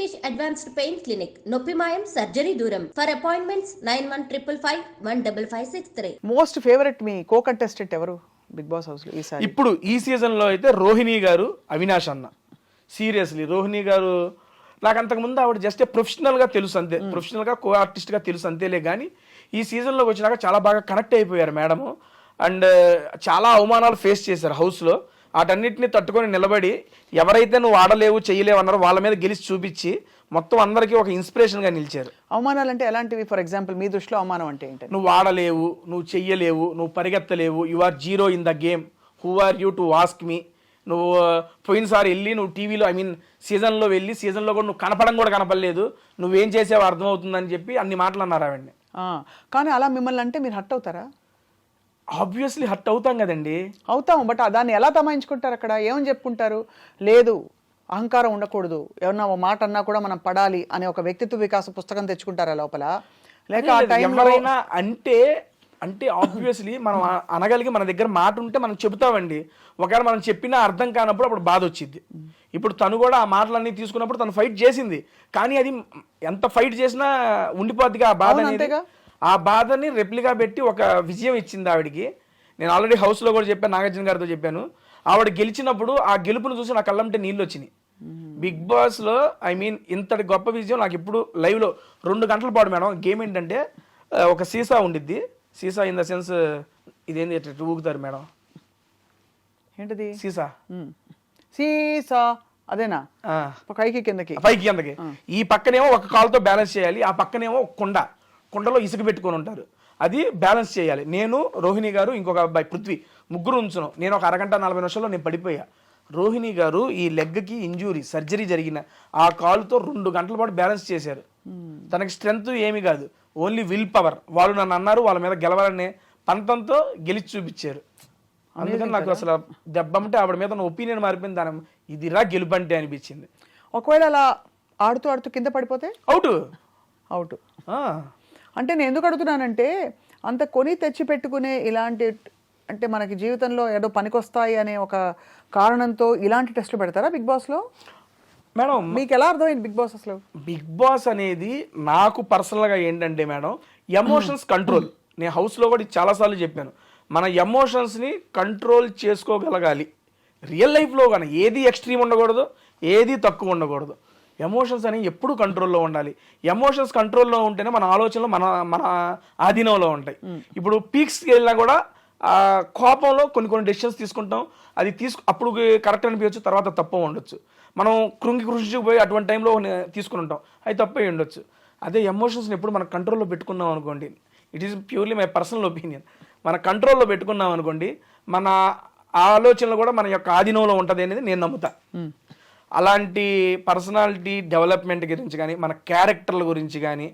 Rishikesh Advanced Pain Clinic. నొప్పి మాయం surgery దూరం. For appointments 9155515563. Most favourite me co contestant ఎవరు బిగ్ బాస్ హౌస్ లో ఈసారి? ఇప్పుడు ఈ సీజన్ లో అయితే రోహిణి గారు, అవినాష్ అన్న. సీరియస్లీ రోహిణి గారు నాకు అంతకుముందు ఆవిడ జస్ట్ ప్రొఫెషనల్ గా తెలుసు అంతే, ప్రొఫెషనల్ గా కో ఆర్టిస్ట్ గా తెలుసు అంతేలే. కానీ ఈ సీజన్ లోకి వచ్చినాక చాలా బాగా కనెక్ట్ అయిపోయారు మేడము. అండ్ చాలా అవమానాలు ఫేస్ చేశారు హౌస్ లో. వాటన్నిటిని తట్టుకొని నిలబడి ఎవరైతే నువ్వు ఆడలేవు చేయలేవు అన్నారో వాళ్ళ మీద గెలిచి చూపించి మొత్తం అందరికీ ఒక ఇన్స్పిరేషన్ గా నిలిచారు. అవమానాలు అంటే ఎలాంటివి? ఫర్ ఎగ్జాంపుల్ మీ దృష్టిలో అవమానం అంటే ఏంటి? నువ్వు ఆడలేవు, నువ్వు చెయ్యలేవు, నువ్వు పరిగెత్తలేవు, you are zero in the game, who are you to ask me. నువ్వు పోయినసారి వెళ్ళి నువ్వు టీవీలో సీజన్లో వెళ్ళి సీజన్లో కూడా నువ్వు కనపడం కూడా కనపడలేదు, నువ్వేం చేసావో అర్థమవుతుందని చెప్పి అన్ని మాటలు అన్నారు ఆవిడ్ని. కానీ అలా మిమ్మల్ని అంటే మీరు హర్ట్ అవుతారా? ఆబ్వియస్లీ హర్ట్ అవుతాం కదండి. అవుతాం, బట్ దాన్ని ఎలా తమాయించుకుంటారు? అక్కడ ఏమని చెప్పుకుంటారు? లేదు అహంకారం ఉండకూడదు, ఎవరన్నా ఒక మాట అన్నా కూడా మనం పడాలి అనే ఒక వ్యక్తిత్వ వికాస పుస్తకం తెచ్చుకుంటారా లోపల? లేక ఎవరైనా అంటే ఆబ్వియస్లీ మనం అనగలిగి మన దగ్గర మాట ఉంటే మనం చెబుతామండి. ఒకవేళ మనం చెప్పినా అర్థం కానప్పుడు అప్పుడు బాధ వచ్చింది. ఇప్పుడు తను కూడా ఆ మాటలన్నీ తీసుకున్నప్పుడు తను ఫైట్ చేసింది, కానీ అది ఎంత ఫైట్ చేసినా ఉండిపోద్దిగా ఆ బాధ అనేది. ఆ బాధని రెప్లిగా పెట్టి ఒక విజయం ఇచ్చింది ఆవిడికి. నేను ఆల్రెడీ హౌస్లో కూడా చెప్పాను, నాగార్జున గారితో చెప్పాను. ఆవిడ గెలిచినప్పుడు ఆ గెలుపును చూసి నా కళ్ళంటే నీళ్ళు వచ్చినాయి. బిగ్ బాస్లో ఇంతటి గొప్ప విజయం నాకు ఇప్పుడు లైవ్లో 2 గంటల పాటు మేడం. గేమ్ ఏంటంటే ఒక సీసా ఉండిద్ది, సీసా ఇన్ ద సెన్స్ ఇదేంది ఊగుతారు మేడం, ఏంటిది సీసా? సీసా అదేనా? పైకి కిందకి ఈ పక్కనేమో ఒక కాలుతో బ్యాలెన్స్ చేయాలి, ఆ పక్కనేమో కుండలో ఇసుక పెట్టుకొని ఉంటారు, అది బ్యాలెన్స్ చేయాలి. నేను, రోహిణి గారు, ఇంకొక అబ్బాయి పృథ్వీ, ముగ్గురు ఉంచును. నేను ఒక అరగంట 40 నిమిషాల్లో నేను పడిపోయా. రోహిణి గారు ఈ లెగ్కి ఇంజూరీ సర్జరీ జరిగిన ఆ కాలుతో 2 గంటల పాటు బ్యాలెన్స్ చేశారు. తనకి స్ట్రెంగ్త్ ఏమీ కాదు, ఓన్లీ విల్ పవర్. వాళ్ళు నన్ను అన్నారు వాళ్ళ మీద గెలవాలనే పంతంతో గెలిచి చూపించారు. అందుకని నాకు అసలు దెబ్బంటే ఆవిడ మీద ఒపీనియన్ మారిపోయింది. దాని ఇదిరా గెలుపంటే అనిపించింది. ఒకవేళ అలా ఆడుతూ ఆడుతూ కింద పడిపోతే అవుట్. అంటే నేను ఎందుకు అడుగుతున్నానంటే అంత కొని తెచ్చి పెట్టుకునే ఇలాంటి, అంటే మనకి జీవితంలో ఏదో పనికొస్తాయి అనే ఒక కారణంతో ఇలాంటి టెస్టులు పెడతారా బిగ్ బాస్లో? మేడం మీకు ఎలా అర్థమైంది బిగ్ బాస్? అసలు బిగ్ బాస్ అనేది నాకు పర్సనల్గా ఏంటంటే మేడం, ఎమోషన్స్ కంట్రోల్. నేను హౌస్లో కూడా చాలాసార్లు చెప్పాను, మన ఎమోషన్స్ని కంట్రోల్ చేసుకోగలగాలి. రియల్ లైఫ్లో కానీ ఏది ఎక్స్ట్రీమ్ ఉండకూడదు, ఏది తక్కువ ఉండకూడదు. ఎమోషన్స్ అనేవి ఎప్పుడు కంట్రోల్లో ఉండాలి. ఎమోషన్స్ కంట్రోల్లో ఉంటేనే మన ఆలోచనలు మన ఆధీనంలో ఉంటాయి. ఇప్పుడు పీక్స్కి వెళ్ళినా కూడా కోపంలో కొన్ని డెసిషన్స్ తీసుకుంటాం, అది అప్పుడు కరెక్ట్ అనిపించచ్చు, తర్వాత తప్పు ఉండొచ్చు. మనం కృషిపోయి అటువంటి టైంలో తీసుకుని ఉంటాం, అది తప్పే ఉండొచ్చు. అదే ఎమోషన్స్ని ఎప్పుడు మన కంట్రోల్లో పెట్టుకున్నాం అనుకోండి, it is purely my personal opinion, మన కంట్రోల్లో పెట్టుకున్నాం అనుకోండి, మన ఆలోచనలు కూడా మన యొక్క ఆధీనంలో ఉంటుంది అనేది నేను నమ్ముతా. అలాంటి పర్సనాలిటీ డెవలప్మెంట్ గురించి కానీ, మన క్యారెక్టర్ల గురించి కానీ,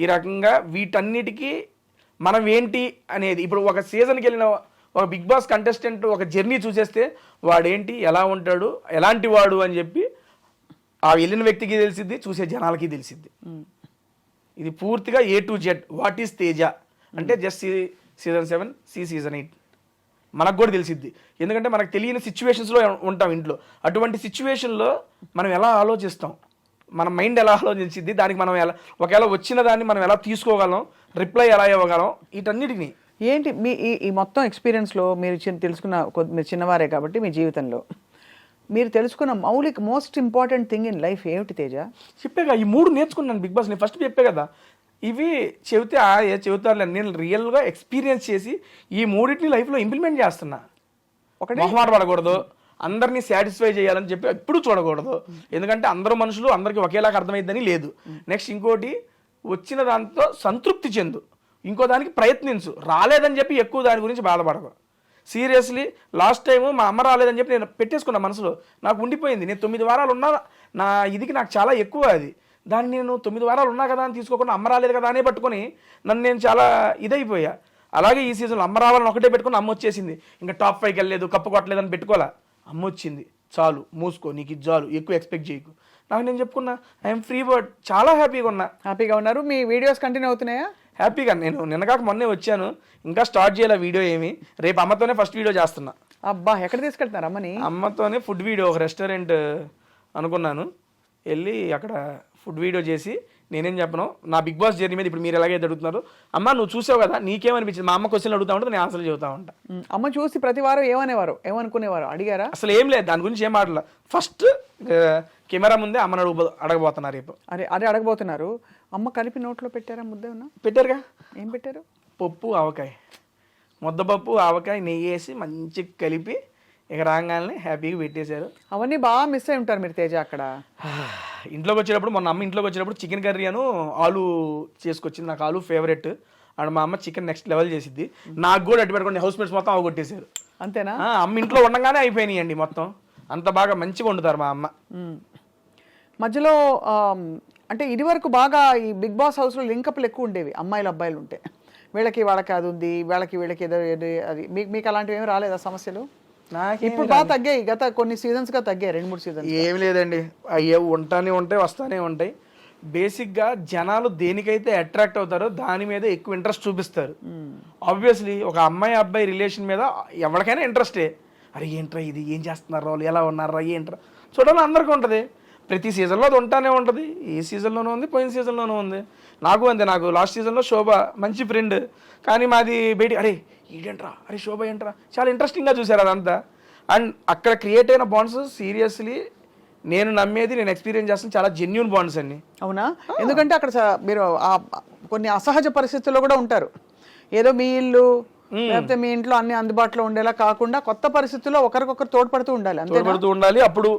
ఈ రకంగా వీటన్నిటికీ మనం ఏంటి అనేది, ఇప్పుడు ఒక సీజన్కి వెళ్ళిన ఒక బిగ్ బాస్ కంటెస్టెంట్ ఒక జర్నీ చూసేస్తే వాడేంటి, ఎలా ఉంటాడు, ఎలాంటి వాడు అని చెప్పి ఆ వెళ్ళిన వ్యక్తికి తెలిసిద్ది, చూసే జనాలకి తెలిసిద్ది. ఇది పూర్తిగా A to Z. What is Teja అంటే జస్ట్ సీజన్ 7, సీజన్ 8 మనకు కూడా తెలిసిద్ది. ఎందుకంటే మనకు తెలియని సిచ్యువేషన్స్లో ఉంటాం ఇంట్లో. అటువంటి సిచ్యువేషన్లో మనం ఎలా ఆలోచిస్తాం, మన మైండ్ ఎలా ఆలోచించిద్ది, దానికి మనం ఒకవేళ వచ్చిన దాన్ని మనం ఎలా తీసుకోగలం, రిప్లై ఎలా ఇవ్వగలం, వీటన్నిటిని ఏంటి మీ ఈ మొత్తం ఎక్స్పీరియన్స్లో మీరు తెలుసుకున్న, మీరు చిన్నవారే కాబట్టి మీ జీవితంలో మీరు తెలుసుకున్న most important thing in life ఏమిటి తేజ? చెప్పేగా ఈ 3 నేర్చుకున్నాను బిగ్ బాస్. నేను ఫస్ట్ చెప్పే కదా, ఇవి చెబితే చెబుతారులే, నేను రియల్గా ఎక్స్పీరియన్స్ చేసి ఈ 3టిని లైఫ్లో ఇంప్లిమెంట్ చేస్తున్నా. ఒకటి మొహమాట పడకూడదు, అందరినీ సాటిస్ఫై చేయాలని చెప్పి ఎప్పుడు చూడకూడదు. ఎందుకంటే అందరూ మనుషులు, అందరికీ ఒకేలాగా అర్థమైద్దని లేదు. నెక్స్ట్ ఇంకోటి, వచ్చిన దాంతో సంతృప్తి చెందు, ఇంకో దానికి ప్రయత్నించు. రాలేదని చెప్పి ఎక్కువ దాని గురించి బాధపడకు. సీరియస్లీ లాస్ట్ టైము మా అమ్మ రాలేదని చెప్పి నేను పెట్టేసుకున్నా మనసులో, నాకు ఉండిపోయింది. నేను 9 వారాలు ఉన్నా, నా ఇదికి నాకు చాలా ఎక్కువ అది. దాన్ని నేను 9 వారాలు ఉన్నా కదా అని తీసుకోకుండా అమ్మ రాలేదు కదా అనే పట్టుకొని నన్ను నేను చాలా ఇదైపోయా. అలాగే ఈ సీజన్లో అమ్మ రావాలని ఒకటే పెట్టుకుని అమ్మ వచ్చేసింది. ఇంకా టాప్ 5కి వెళ్ళలేదు, కప్పు కొట్టలేదని పెట్టుకోవాలా, అమ్మ వచ్చింది, చాలు మూసుకో, నీకు ఇది చాలు, ఎక్కువ ఎక్స్పెక్ట్ చేయకు. నాకు నేను చెప్పుకున్నా, ఐఎమ్ ఫ్రీ బర్డ్, చాలా హ్యాపీగా ఉన్నారు. మీ వీడియోస్ కంటిన్యూ అవుతున్నాయా? హ్యాపీగా. నేను నిన్నగాక మొన్నే వచ్చాను, ఇంకా స్టార్ట్ చేయాలి వీడియో ఏమి. రేపు అమ్మతోనే ఫస్ట్ వీడియో చేస్తున్నా. అబ్బా, ఎక్కడ తీసుకెళ్తున్నారు అమ్మని? అమ్మతోనే ఫుడ్ వీడియో, ఒక రెస్టారెంట్ అనుకున్నాను, వెళ్ళి అక్కడ ఫుడ్ వీడియో చేసి నేనేం చెప్పను, నా బిగ్ బాస్ జర్నీ మీద ఇప్పుడు మీరు ఎలాగైతే అడుగుతున్నారు, అమ్మ నువ్వు చూసావు కదా నీకేమనిపించింది, మా అమ్మ క్వశ్చన్లు అడుగుతా ఉంటుంది, నేను ఆన్సర్ చెబుతా ఉంటా. అమ్మ చూసి ప్రతి వారం ఏమనుకునేవారు అడిగారా? అసలు ఏం లేదు, దాని గురించి ఏం మాట్లాడాలి. ఫస్ట్ కెమెరా ముందే అమ్మని అడగబోతున్నారు రేపు. అదే అడగబోతున్నారు. అమ్మ కలిపి నోట్లో పెట్టారా? ముద్ద ఉన్నా పెట్టారుగా. ఏం పెట్టారు? పప్పు ఆవకాయ, ముద్దపప్పు ఆవకాయ నెయ్యి వేసి మంచిగా కలిపి ఇక రాగానే హ్యాపీగా పెట్టేశారు. అవన్నీ బాగా మిస్ అయి ఉంటారు మీరు తేజ అక్కడ. ఇంట్లోకి వచ్చేటప్పుడు మొన్న అమ్మ ఇంట్లోకి వచ్చేటప్పుడు చికెన్ కర్రీ అను ఆలు చేసుకొచ్చింది. నాకు ఆలు ఫేవరెట్. అండ్ మా అమ్మ చికెన్ నెక్స్ట్ లెవెల్ చేసిద్ది. నాకు కూడా అడ్డు పెట్టుకోండి హౌస్ మేట్స్ మొత్తం అవగొట్టేశారు. అంతేనా? అమ్మ ఇంట్లో ఉండగానే అయిపోయినాయండి మొత్తం. అంత బాగా మంచిగా వండుతారు మా అమ్మ. మధ్యలో అంటే ఇది వరకు బాగా ఈ బిగ్ బాస్ హౌస్లో లింకప్లు ఎక్కువ ఉండేవి, అమ్మాయిలు అబ్బాయిలు ఉంటే. వాళ్ళకి అది ఉంది, వీళ్ళకి ఏదో అది. మీకు అలాంటివి ఏమి రాలేదా సమస్యలు? ఇప్పుడు బాగా తగ్గాయి, గత కొన్ని సీజన్స్గా తగ్గాయి, 2-3 సీజన్స్. ఏమి లేదండి, అయ్యే ఉంటానే ఉంటాయి, వస్తానే ఉంటాయి. బేసిక్గా జనాలు దేనికైతే అట్రాక్ట్ అవుతారో దాని మీద ఎక్కువ ఇంట్రెస్ట్ చూపిస్తారు. ఆబ్వియస్లీ ఒక అమ్మాయి అబ్బాయి రిలేషన్ మీద ఎవరికైనా ఇంట్రెస్టే. అరే ఏంట్రా ఇది, ఏం చేస్తున్నారు వాళ్ళు, ఎలా ఉన్నారా, ఏంట్రా చూడాలని అందరికీ ఉంటుంది. ప్రతి సీజన్లో అది ఉంటానే ఉంటుంది. ఈ సీజన్లోనూ ఉంది, పోయిన సీజన్లోనూ ఉంది. నాకు అంతే. నాకు లాస్ట్ సీజన్లో శోభ మంచి ఫ్రెండ్, కానీ మాది బయట అరే ఈడేంట్రా, అరే శోభ ఏంట్రా, చాలా ఇంట్రెస్టింగ్గా చూశారు అదంతా. అండ్ అక్కడ క్రియేట్ అయిన బాండ్స్ సీరియస్లీ నేను నమ్మేది, నేను ఎక్స్పీరియన్స్ చేస్తాను, చాలా జెన్యూన్ బాండ్స్ అండి. అవునా? ఎందుకంటే అక్కడ మీరు కొన్ని అసహజ పరిస్థితుల్లో కూడా ఉంటారు. ఏదో మీ ఇల్లు లేకపోతే మీ ఇంట్లో అన్ని అందుబాటులో ఉండేలా కాకుండా కొత్త పరిస్థితుల్లో ఒకరికొకరు తోడ్పడుతూ ఉండాలి. తోడ్పడుతూ ఉండాలి. అప్పుడు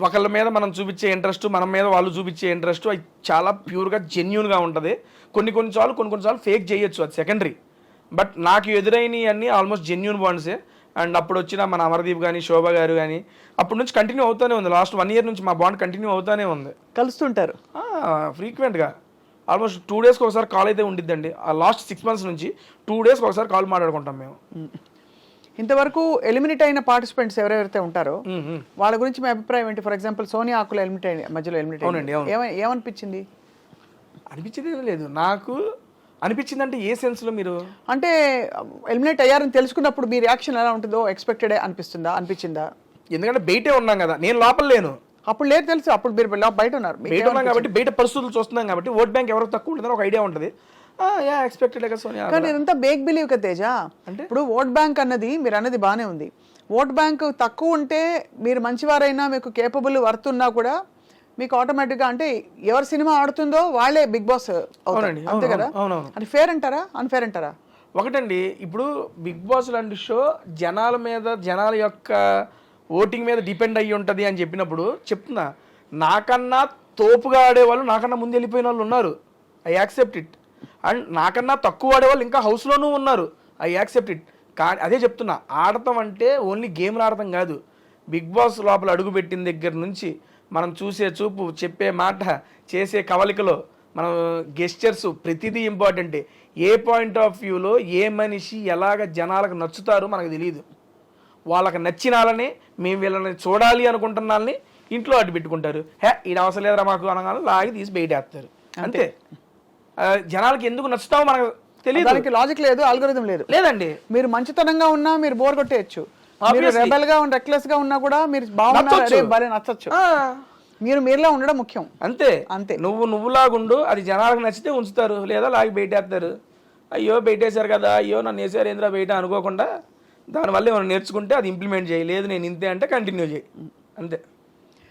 ఒకళ్ళ మీద మనం చూపించే ఇంట్రెస్ట్, మన మీద వాళ్ళు చూపించే ఇంట్రెస్ట్ అది చాలా ప్యూర్గా జెన్యూన్గా ఉంటుంది. కొన్నిసార్లు ఫేక్ చేయొచ్చు, అది సెకండరీ. బట్ నాకు ఎదురైనవి అన్నీ ఆల్మోస్ట్ జెన్యూన్ బాండ్సే. అండ్ అప్పుడు వచ్చిన మన అమర్దీప్ కానీ శోభ గారు కానీ అప్పటి నుంచి కంటిన్యూ అవుతూనే ఉంది. లాస్ట్ 1 year నుంచి మా బాండ్ కంటిన్యూ అవుతూనే ఉంది. కలుస్తుంటారు ఫ్రీక్వెంట్గా. ఆల్మోస్ట్ 2 daysకి ఒకసారి కాల్ అయితే ఉండిద్దండి. ఆ లాస్ట్ 6 months నుంచి 2 daysకి ఒకసారి కాల్ మాట్లాడుకుంటాం మేము. ఇంతవరకు ఎలిమినేట్ అయిన పార్టిసిపెంట్స్ ఎవరెవరైతే ఉంటారో వాళ్ళ గురించి మీ అభిప్రాయం ఏంటి? ఫర్ ఎగ్జాంపుల్ సోనియా ఆకుల మధ్యలో ఎలిమినేట్ అవునండి. ఏమనిపించింది? అనిపించింది లేదు నాకు. అనిపించింది అంటే ఏ సెన్స్లో? మీరు అంటే ఎలిమినేట్ అయ్యారని తెలుసుకున్నప్పుడు మీ రియాక్షన్ ఎలా ఉంటుందో ఎక్స్పెక్టెడ్ అనిపించిందా? ఎందుకంటే బయటే ఉన్నాం కదా, నేను లోపల లేను. అప్పుడు లేదు తెలుసు, అప్పుడు మీరు బయట ఉన్నారు. బయట ఉన్నాం కాబట్టి బయట పరిస్థితులు చూస్తున్నాం కాబట్టి ఓట్ బ్యాంక్ ఎవరికి తక్కువ ఉంటుందని ఒక ఐడియా ఉంటుంది. ఎక్స్పెక్టెడ్ కదా సోనియా. కానీ ఇదంతా బేక్ బిలీవ్ కదా తేజ. అంటే ఇప్పుడు ఓట్ బ్యాంక్ అన్నది మీరు అన్నది బాగానే ఉంది. ఓట్ బ్యాంక్ తక్కువ ఉంటే మీరు మంచివారైనా మీకు కేపబుల్ వర్త్ ఉన్నా కూడా మీకు ఆటోమేటిక్గా అంటే ఎవరి సినిమా ఆడుతుందో వాళ్ళే బిగ్ బాస్ అవునండి. అంతే కదా? అది ఫేర్ అంటారా, అన్ఫేర్ అంటారా? ఒకటండి, ఇప్పుడు బిగ్ బాస్ లాంటి షో జనాల మీద, జనాల యొక్క ఓటింగ్ మీద డిపెండ్ అయ్యి ఉంటుంది అని చెప్పినప్పుడు చెప్తున్నా, నాకన్నా తోపుగా ఆడేవాళ్ళు నాకన్నా ముందు వెళ్ళిపోయిన వాళ్ళు ఉన్నారు. I accept it. అండ్ నాకన్నా తక్కువ ఆడేవాళ్ళు ఇంకా హౌస్లోనూ ఉన్నారు. I accept it. కానీ అదే చెప్తున్నా, ఆడటం అంటే ఓన్లీ గేమ్లు ఆడటం కాదు. బిగ్ బాస్ లోపల అడుగుపెట్టిన దగ్గర నుంచి మనం చూసే చూపు, చెప్పే మాట, చేసే కవలికలో మనం గెస్చర్స్ ప్రతిదీ ఇంపార్టెంటే. ఏ పాయింట్ ఆఫ్ వ్యూలో ఏ మనిషి ఎలాగ జనాలకు నచ్చుతారో మనకు తెలియదు. వాళ్ళకి నచ్చినాలని మేము వీళ్ళని చూడాలి అనుకుంటున్న వాళ్ళని ఇంట్లో అడ్డు పెట్టుకుంటారు. ఇది అవసరం లేదురా మాకు అనగానే లాగి తీసి బయటేస్తారు. అంతే. జనాలకి ఎందుకు నచ్చుతామో మనకు తెలియదు. దానికి లాజిక్ లేదు, ఆల్గోరిథం లేదండి. మీరు మంచితనంగా ఉన్నా మీరు బోర్ కొట్టేయచ్చు. రెబెల్ గా రెక్లెస్ గా ఉన్నా కూడా మీరు బాగున్నారు, నచ్చచ్చు. మీరులా ఉండడం ముఖ్యం. అంతే అంతే. నువ్వులాగుండు, అది జనాలకు నచ్చితే ఉంచుతారు, లేదా లాగి బయటేస్తారు. అయ్యో బయటేశారు కదా, అయ్యో నన్ను వేసారు ఏంద్రా బయట అనుకోకుండా దానివల్ల ఏమైనా నేర్చుకుంటే అది ఇంప్లిమెంట్ చేయి. లేదు నేను ఇంతే అంటే కంటిన్యూ చేయి. అంతే.